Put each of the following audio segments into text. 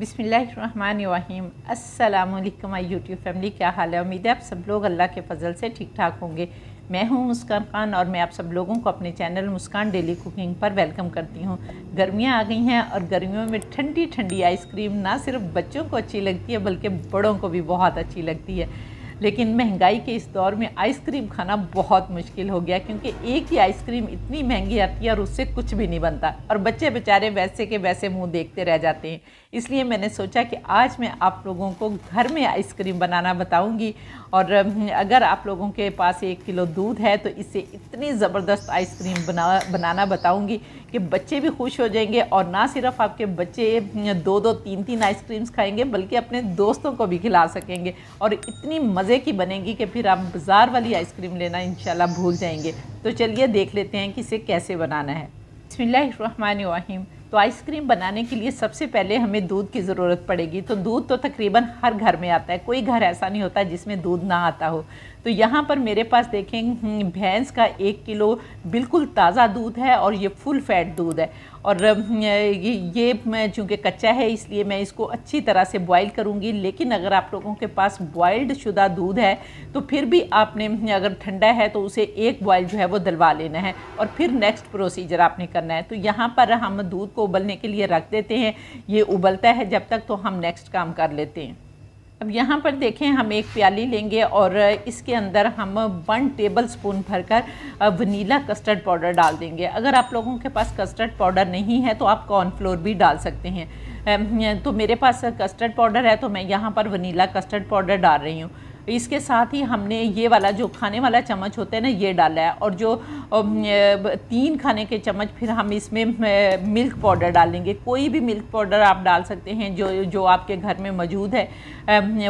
बिस्मिल्लाहिर्रहमानिर्रहीम। अस्सलामुअलैकुम my YouTube family, क्या हाल है। उम्मीद है आप सब लोग अल्लाह के फजल से ठीक ठाक होंगे। मैं हूं मुस्कान खान और मैं आप सब लोगों को अपने चैनल मुस्कान डेली कुकिंग पर वेलकम करती हूं। गर्मियां आ गई हैं और गर्मियों में ठंडी ठंडी आइसक्रीम ना सिर्फ बच्चों को अच्छी लगती है बल्कि बड़ों को भी बहुत अच्छी लगती है। लेकिन महंगाई के इस दौर में आइसक्रीम खाना बहुत मुश्किल हो गया, क्योंकि एक ही आइसक्रीम इतनी महंगी आती है और उससे कुछ भी नहीं बनता और बच्चे बेचारे वैसे के वैसे मुंह देखते रह जाते हैं। इसलिए मैंने सोचा कि आज मैं आप लोगों को घर में आइसक्रीम बनाना बताऊंगी। और अगर आप लोगों के पास 1 किलो दूध है तो इससे इतनी ज़बरदस्त आइसक्रीम बनाना बताऊंगी कि बच्चे भी खुश हो जाएंगे। और ना सिर्फ आपके बच्चे 2-2, 3-3 आइसक्रीम्स खाएंगे बल्कि अपने दोस्तों को भी खिला सकेंगे और इतनी मज़े की बनेगी कि फिर आप बाज़ार वाली आइसक्रीम लेना इंशाल्लाह भूल जाएंगे। तो चलिए देख लेते हैं कि इसे कैसे बनाना है। बिस्मिल्लाहिर्रहमानिर्रहीम। तो आइसक्रीम बनाने के लिए सबसे पहले हमें दूध की ज़रूरत पड़ेगी। तो दूध तो तकरीबन हर घर में आता है, कोई घर ऐसा नहीं होता जिसमें दूध ना आता हो। तो यहाँ पर मेरे पास देखें भैंस का 1 किलो बिल्कुल ताज़ा दूध है और ये फुल फैट दूध है। और ये चूँकि कच्चा है इसलिए मैं इसको अच्छी तरह से बॉईल करूँगी। लेकिन अगर आप लोगों के पास बॉइल्ड शुदा दूध है तो फिर भी आपने, अगर ठंडा है तो उसे एक बॉयल जो है वो दिलवा लेना है और फिर नेक्स्ट प्रोसीजर आपने करना है। तो यहाँ पर हम दूध को उबलने के लिए रख देते हैं। ये उबलता है जब तक, तो हम नेक्स्ट काम कर लेते हैं। अब यहाँ पर देखें हम एक प्याली लेंगे और इसके अंदर हम 1 टेबल स्पून भरकर वनीला कस्टर्ड पाउडर डाल देंगे। अगर आप लोगों के पास कस्टर्ड पाउडर नहीं है तो आप कॉर्नफ्लोर भी डाल सकते हैं। तो मेरे पास कस्टर्ड पाउडर है तो मैं यहाँ पर वनीला कस्टर्ड पाउडर डाल रही हूँ। इसके साथ ही हमने ये वाला जो खाने वाला चम्मच होता है ना, ये डाला है। और जो 3 खाने के चम्मच फिर हम इसमें मिल्क पाउडर डालेंगे। कोई भी मिल्क पाउडर आप डाल सकते हैं जो आपके घर में मौजूद है,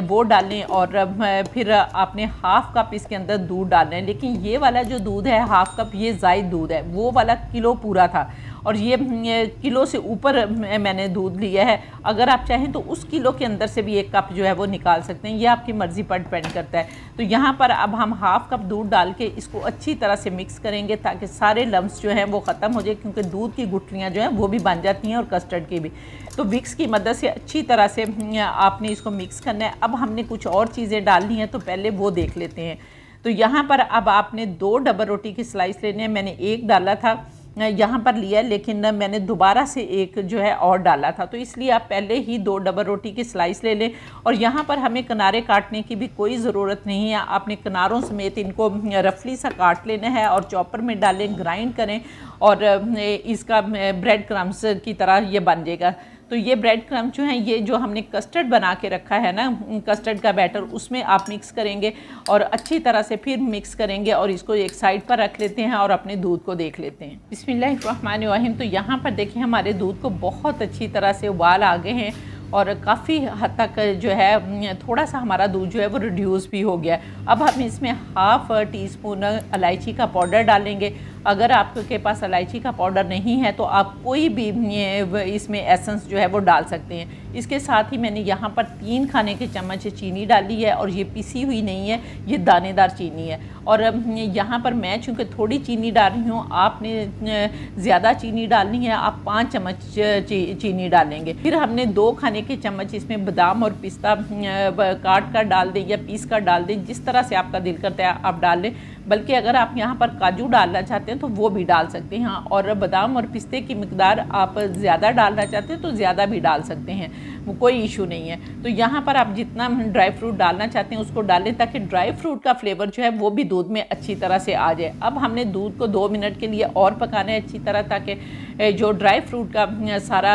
वो डालें। और फिर आपने हाफ़ कप इसके अंदर दूध डालना है। लेकिन ये वाला जो दूध है हाफ़ कप, ये ज़ायद दूध है, वो वाला किलो पूरा था और ये किलो से ऊपर मैंने दूध लिया है। अगर आप चाहें तो उस किलो के अंदर से भी 1 कप जो है वो निकाल सकते हैं, ये आपकी मर्ज़ी पर डिपेंड करता है। तो यहाँ पर अब हम हाफ़ कप दूध डाल के इसको अच्छी तरह से मिक्स करेंगे ताकि सारे लम्स जो हैं वो ख़त्म हो जाए, क्योंकि दूध की गुठलियाँ जो हैं वो भी बन जाती हैं और कस्टर्ड की भी। तो विक्स की मदद से अच्छी तरह से आपने इसको मिक्स करना है। अब हमने कुछ और चीज़ें डालनी हैं तो पहले वो देख लेते हैं। तो यहाँ पर अब आपने 2 डबल रोटी की स्लाइस लेने हैं। मैंने 1 डाला था यहाँ पर लिया, लेकिन मैंने दोबारा से 1 जो है और डाला था। तो इसलिए आप पहले ही 2 डबल रोटी की स्लाइस ले लें। और यहाँ पर हमें किनारे काटने की भी कोई ज़रूरत नहीं है, आपने किनारों समेत इनको रफली सा काट लेना है और चॉपर में डालें, ग्राइंड करें और इसका ब्रेड क्रम्स की तरह ये बन जाएगा। तो ये ब्रेड क्रम्ब जो हैं, ये जो हमने कस्टर्ड बना के रखा है ना, कस्टर्ड का बैटर, उसमें आप मिक्स करेंगे और अच्छी तरह से फिर मिक्स करेंगे और इसको एक साइड पर रख लेते हैं और अपने दूध को देख लेते हैं। बिस्मिल्लाहिर्रहमानिर्रहीम। तो यहाँ पर देखिए हमारे दूध को बहुत अच्छी तरह से उबाल आ गए हैं और काफ़ी हद तक जो है थोड़ा सा हमारा दूध जो है वो रिड्यूस भी हो गया। अब हम इसमें हाफ़ टीस्पून इलायची का पाउडर डालेंगे। अगर आपके पास इलायची का पाउडर नहीं है तो आप कोई भी इसमें एसेंस जो है वो डाल सकते हैं। इसके साथ ही मैंने यहाँ पर 3 खाने के चम्मच चीनी डाली है और ये पिसी हुई नहीं है, ये दानेदार चीनी है। और यहाँ पर मैं चूँकि थोड़ी चीनी डाल रही हूँ, आपने ज़्यादा चीनी डालनी है, आप 5 चम्मच चीनी डालेंगे। फिर हमने 2 खाने के चम्मच इसमें बादाम और पिस्ता काट कर डाल दें या पीस कर डाल दें, जिस तरह से आपका दिल करता है आप डाल लें। बल्कि अगर आप यहाँ पर काजू डालना चाहते हैं तो वो भी डाल सकते हैं और बादाम और पिस्ते की मिकदार आप ज़्यादा डालना चाहते हैं तो ज़्यादा भी डाल सकते हैं, वो कोई इशू नहीं है। तो यहाँ पर आप जितना ड्राई फ्रूट डालना चाहते हैं उसको डालें ताकि ड्राई फ्रूट का फ्लेवर जो है वो भी दूध में अच्छी तरह से आ जाए। अब हमने दूध को 2 मिनट के लिए और पकाना है अच्छी तरह, ताकि जो ड्राई फ्रूट का सारा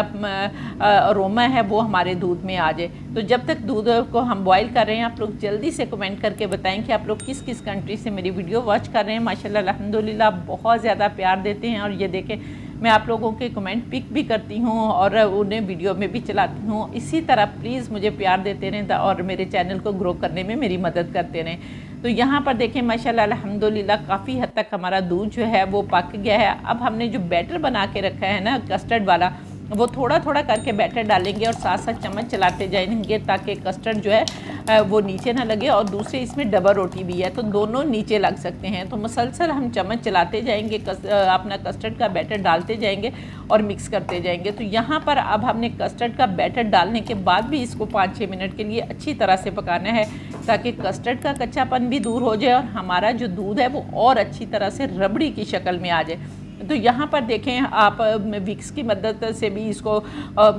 अरोमा है वो हमारे दूध में आ जाए। तो जब तक दूध को हम बॉईल कर रहे हैं, आप लोग जल्दी से कमेंट करके बताएं कि आप लोग किस किस कंट्री से मेरी वीडियो वॉच कर रहे हैं। माशाल्लाह अल्हम्दुलिल्लाह बहुत ज़्यादा प्यार देते हैं और ये देखें मैं आप लोगों के कमेंट पिक भी करती हूँ और उन्हें वीडियो में भी चलाती हूँ। इसी तरह प्लीज़ मुझे प्यार देते रहें और मेरे चैनल को ग्रो करने में मेरी मदद करते रहें। तो यहाँ पर देखें माशाल्लाह अल्हम्दुलिल्लाह काफ़ी हद तक हमारा दूध जो है वो पक गया है। अब हमने जो बैटर बना के रखा है ना कस्टर्ड वाला, वो थोड़ा थोड़ा करके बैटर डालेंगे और साथ साथ चम्मच चलाते जाएंगे ताकि कस्टर्ड जो है वो नीचे ना लगे, और दूसरे इसमें डबल रोटी भी है तो दोनों नीचे लग सकते हैं। तो मुसलसल हम चम्मच चलाते जाएंगे, अपना कस्टर्ड का बैटर डालते जाएंगे और मिक्स करते जाएंगे। तो यहाँ पर अब हमने कस्टर्ड का बैटर डालने के बाद भी इसको 5-6 मिनट के लिए अच्छी तरह से पकाना है, ताकि कस्टर्ड का कच्चापन भी दूर हो जाए और हमारा जो दूध है वो और अच्छी तरह से रबड़ी की शक्ल में आ जाए। तो यहाँ पर देखें आप विक्स की मदद से भी इसको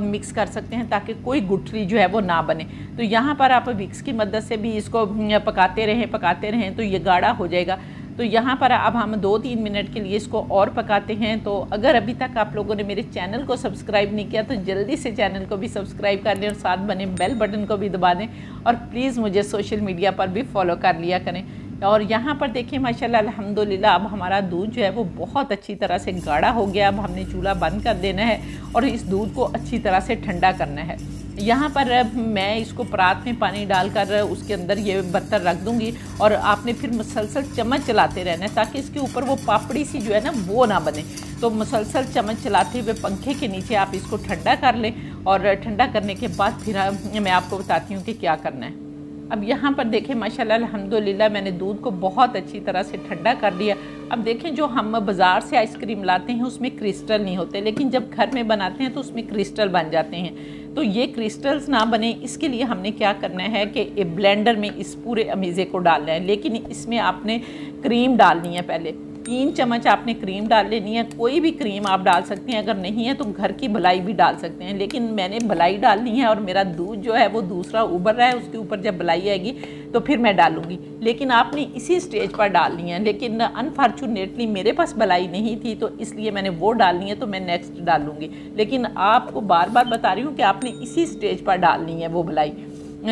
मिक्स कर सकते हैं, ताकि कोई गुठली जो है वो ना बने। तो यहाँ पर आप विक्स की मदद से भी इसको पकाते रहें तो ये गाढ़ा हो जाएगा। तो यहाँ पर अब हम 2-3 मिनट के लिए इसको और पकाते हैं। तो अगर अभी तक आप लोगों ने मेरे चैनल को सब्सक्राइब नहीं किया तो जल्दी से चैनल को भी सब्सक्राइब कर लें और साथ बने बेल बटन को भी दबा दें, और प्लीज़ मुझे सोशल मीडिया पर भी फॉलो कर लिया करें। और यहाँ पर देखिए माशाल्लाह अल्हम्दुलिल्लाह अब हमारा दूध जो है वो बहुत अच्छी तरह से गाढ़ा हो गया। अब हमने चूल्हा बंद कर देना है और इस दूध को अच्छी तरह से ठंडा करना है। यहाँ पर मैं इसको परात में पानी डालकर उसके अंदर ये बर्तन रख दूँगी, और आपने फिर मुसलसल चम्मच चलाते रहना है, ताकि इसके ऊपर वो पापड़ी सी जो है ना वो ना बने। तो मुसलसल चम्मच चलाते हुए पंखे के नीचे आप इसको ठंडा कर लें, और ठंडा करने के बाद फिर मैं आपको बताती हूँ कि क्या करना है। अब यहाँ पर देखें माशाल्लाह अल्हम्दुलिल्लाह मैंने दूध को बहुत अच्छी तरह से ठंडा कर दिया। अब देखें जो हम बाज़ार से आइसक्रीम लाते हैं उसमें क्रिस्टल नहीं होते, लेकिन जब घर में बनाते हैं तो उसमें क्रिस्टल बन जाते हैं। तो ये क्रिस्टल्स ना बने इसके लिए हमने क्या करना है कि ब्लेंडर में इस पूरे अमीज़े को डालना है, लेकिन इसमें आपने क्रीम डालनी है। पहले 3 चम्मच आपने क्रीम डाल लेनी है। कोई भी क्रीम आप डाल सकते हैं, अगर नहीं है तो घर की भलाई भी डाल सकते हैं, लेकिन मैंने भलाई डालनी है और मेरा दूध जो है वो दूसरा उबर रहा है, उसके ऊपर जब भलाई आएगी तो फिर मैं डालूंगी, लेकिन आपने इसी स्टेज पर डालनी है। लेकिन अनफॉर्चुनेटली मेरे पास भलाई नहीं थी तो इसलिए मैंने वो डालनी है, तो मैं नेक्स्ट डालूंगी। लेकिन आपको बार बार बता रही हूँ कि आपने इसी स्टेज पर डालनी है वो भलाई।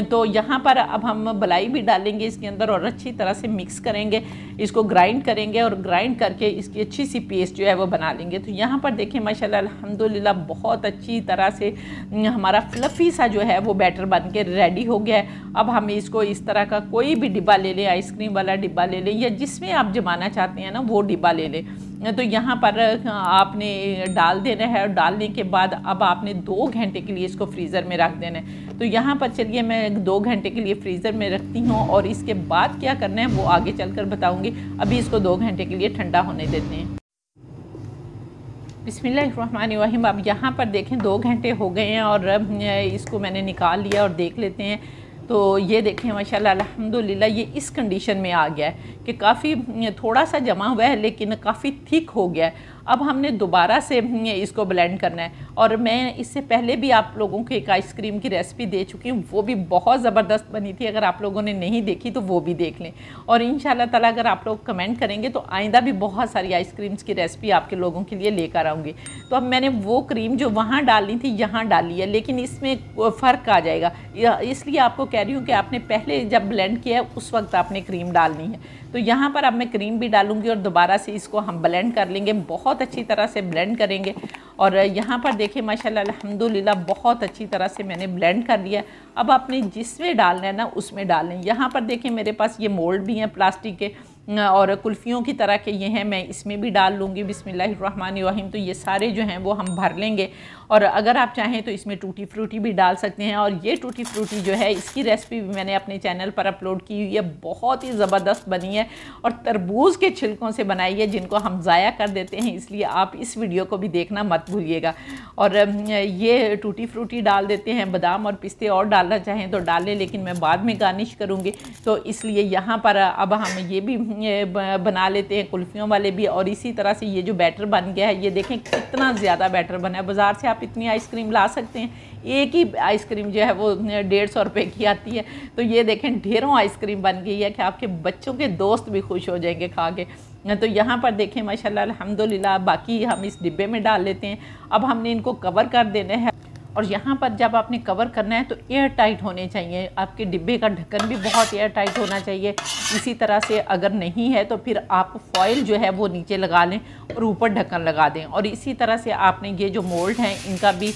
तो यहाँ पर अब हम भलाई भी डालेंगे इसके अंदर और अच्छी तरह से मिक्स करेंगे, इसको ग्राइंड करेंगे, और ग्राइंड करके इसकी अच्छी सी पेस्ट जो है वो बना लेंगे। तो यहाँ पर देखें माशाल्लाह अल्हम्दुलिल्लाह बहुत अच्छी तरह से हमारा फ्लफ़ी सा जो है वो बैटर बन के रेडी हो गया है। अब हम इसको इस तरह का कोई भी डिब्बा ले लें, आइसक्रीम वाला डिब्बा ले लें, या जिसमें आप जमाना चाहते हैं ना वो डिब्बा ले लें। तो यहाँ पर आपने डाल देना है, और डालने के बाद अब आपने 2 घंटे के लिए इसको फ्रीज़र में रख देना है। तो यहाँ पर चलिए मैं 2 घंटे के लिए फ्रीज़र में रखती हूँ, और इसके बाद क्या करना है वो आगे चलकर बताऊँगी। अभी इसको 2 घंटे के लिए ठंडा होने देते हैं। बिस्मिल्लाहिर्रहमानिर्रहीम। अब यहाँ पर देखें 2 घंटे हो गए हैं और इसको मैंने निकाल लिया और देख लेते हैं। तो ये देखें माशाल्लाह अल्हम्दुलिल्लाह ये इस कंडीशन में आ गया है कि काफ़ी थोड़ा सा जमा हुआ है, लेकिन काफ़ी थिक हो गया है। अब हमने दोबारा से इसको ब्लेंड करना है, और मैं इससे पहले भी आप लोगों को एक आइसक्रीम की रेसिपी दे चुकी हूँ, वो भी बहुत ज़बरदस्त बनी थी। अगर आप लोगों ने नहीं देखी तो वो भी देख लें, और इंशाल्लाह ताला अगर आप लोग कमेंट करेंगे तो आइंदा भी बहुत सारी आइसक्रीम्स की रेसिपी आपके लोगों के लिए लेकर आऊँगी। तो अब मैंने वो क्रीम जो वहाँ डालनी थी यहाँ डाली है, लेकिन इसमें फ़र्क आ जाएगा, इसलिए आपको कह रही हूँ कि आपने पहले जब ब्लेंड किया है उस वक्त आपने क्रीम डालनी है। तो यहाँ पर अब मैं क्रीम भी डालूंगी और दोबारा से इसको हम ब्लेंड कर लेंगे, बहुत अच्छी तरह से ब्लेंड करेंगे। और यहाँ पर देखिए माशाल्लाह अल्हम्दुलिल्लाह बहुत अच्छी तरह से मैंने ब्लेंड कर लिया। अब आपने जिसमें डालना है ना उसमें डाल लें। यहाँ पर देखिए मेरे पास ये मोल्ड भी हैं प्लास्टिक के, और कुल्फ़ियों की तरह के ये हैं, मैं इसमें भी डाल लूँगी बिस्मिल्लाहिर्रहमानिर्रहीम। तो ये सारे जो हैं वो हम भर लेंगे, और अगर आप चाहें तो इसमें टूटी फ्रूटी भी डाल सकते हैं। और ये टूटी फ्रूटी जो है इसकी रेसिपी भी मैंने अपने चैनल पर अपलोड की हुई है, बहुत ही ज़बरदस्त बनी है, और तरबूज के छिलकों से बनाई है जिनको हम ज़ाया कर देते हैं, इसलिए आप इस वीडियो को भी देखना मत भूलिएगा। और ये टूटी फ्रूटी डाल देते हैं, बादाम और पिस्ते और डालना चाहें तो डाल लें, लेकिन मैं बाद में गार्निश करूँगी, तो इसलिए यहाँ पर अब हम ये भी बना लेते हैं कुल्फ़ियों वाले भी। और इसी तरह से ये जो बैटर बन गया है, ये देखें कितना ज़्यादा बैटर बना है। बाज़ार से आप इतनी आइसक्रीम ला सकते हैं, एक ही आइसक्रीम जो है वो 150 रुपये की आती है। तो ये देखें ढेरों आइसक्रीम बन गई है कि आपके बच्चों के दोस्त भी खुश हो जाएंगे खा के। तो यहाँ पर देखें माशाल्लाह अल्हम्दुलिल्लाह, बाकी हम इस डिब्बे में डाल लेते हैं। अब हमने इनको कवर कर देना है, और यहाँ पर जब आपने कवर करना है तो एयर टाइट होने चाहिए, आपके डिब्बे का ढक्कन भी बहुत एयर टाइट होना चाहिए। इसी तरह से अगर नहीं है तो फिर आप फॉइल जो है वो नीचे लगा लें और ऊपर ढक्कन लगा दें। और इसी तरह से आपने ये जो मोल्ड हैं इनका भी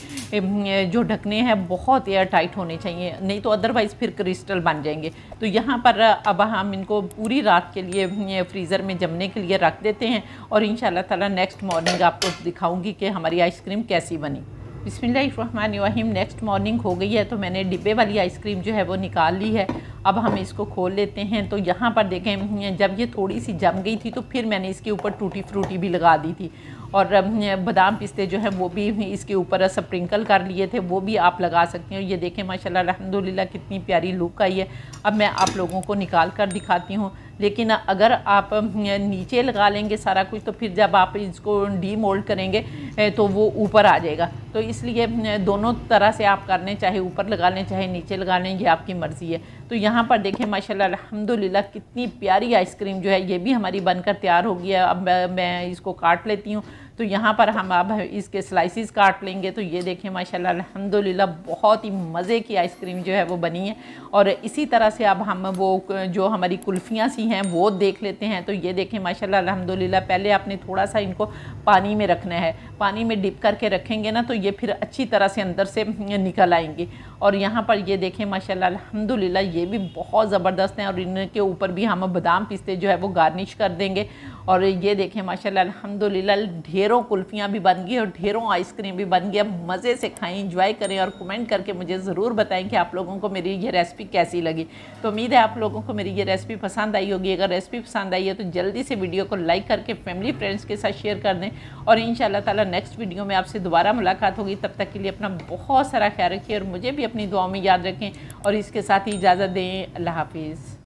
जो ढकने हैं बहुत एयर टाइट होने चाहिए, नहीं तो अदरवाइज़ फिर क्रिस्टल बन जाएंगे। तो यहाँ पर अब हम इनको पूरी रात के लिए फ्रीज़र में जमने के लिए रख देते हैं, और इंशाल्लाह ताला नेक्स्ट मॉर्निंग आपको दिखाऊँगी कि हमारी आइसक्रीम कैसी बनी। बिस्मिल्लाहिर्रहमानिर्रहीम। नेक्स्ट मॉर्निंग हो गई है, तो मैंने डिब्बे वाली आइसक्रीम जो है वो निकाल ली है। अब हम इसको खोल लेते हैं। तो यहाँ पर देखें जब ये थोड़ी सी जम गई थी तो फिर मैंने इसके ऊपर टूटी फ्रूटी भी लगा दी थी, और बादाम पिस्ते जो है वो भी इसके ऊपर स्प्रिंकल कर लिए थे, वो भी आप लगा सकते हैं। ये देखें माशाल्लाह अल्हम्दुलिल्लाह कितनी प्यारी लुक आई है। अब मैं आप लोगों को निकाल कर दिखाती हूँ, लेकिन अगर आप नीचे लगा लेंगे सारा कुछ तो फिर जब आप इसको डीमोल्ड करेंगे तो वो ऊपर आ जाएगा। तो इसलिए दोनों तरह से आप कर लें, चाहे ऊपर लगा लें चाहे नीचे लगा लें, ये आपकी मर्ज़ी है। तो यहाँ पर देखें माशाल्लाह अल्हम्दुलिल्लाह कितनी प्यारी आइसक्रीम जो है ये भी हमारी बनकर तैयार हो गई है। अब मैं इसको काट लेती हूँ। तो यहाँ पर हम अब इसके स्लाइसिस काट लेंगे। तो ये देखें माशाल्लाह अल्हम्दुलिल्लाह बहुत ही मज़े की आइसक्रीम जो है वो बनी है। और इसी तरह से अब हम वो जो हमारी कुल्फ़ियाँ सी हैं वो देख लेते हैं। तो ये देखें माशाल्लाह अल्हम्दुलिल्लाह पहले आपने थोड़ा सा इनको पानी में रखना है, पानी में डिप करके रखेंगे ना तो ये फिर अच्छी तरह से अंदर से निकल आएंगी। और यहाँ पर ये देखें माशाल्लाह अल्हम्दुलिल्लाह ये भी बहुत ज़बरदस्त हैं। और इनके ऊपर भी हम बादाम पिस्ते जो है वो गार्निश कर देंगे। और ये देखें माशाल्लाह अल्हम्दुलिल्लाह ढेरों कुल्फ़ियाँ भी बन गई और ढेरों आइसक्रीम भी बन गई। अब मज़े से खाएं, इंजॉय करें और कमेंट करके मुझे ज़रूर बताएं कि आप लोगों को मेरी ये रेसिपी कैसी लगी। तो उम्मीद है आप लोगों को मेरी ये रेसिपी पसंद आई होगी। अगर रेसिपी पसंद आई है तो जल्दी से वीडियो को लाइक करके फैमिली फ्रेंड्स के साथ शेयर कर दें। और इंशाअल्लाह ताला नेक्स्ट वीडियो में आपसे दोबारा मुलाकात होगी। तब तक के लिए अपना बहुत सारा ख्याल रखिए और मुझे भी अपनी दुआओं में याद रखें। और इसके साथ ही इजाज़त दें। अल्लाह हाफिज़।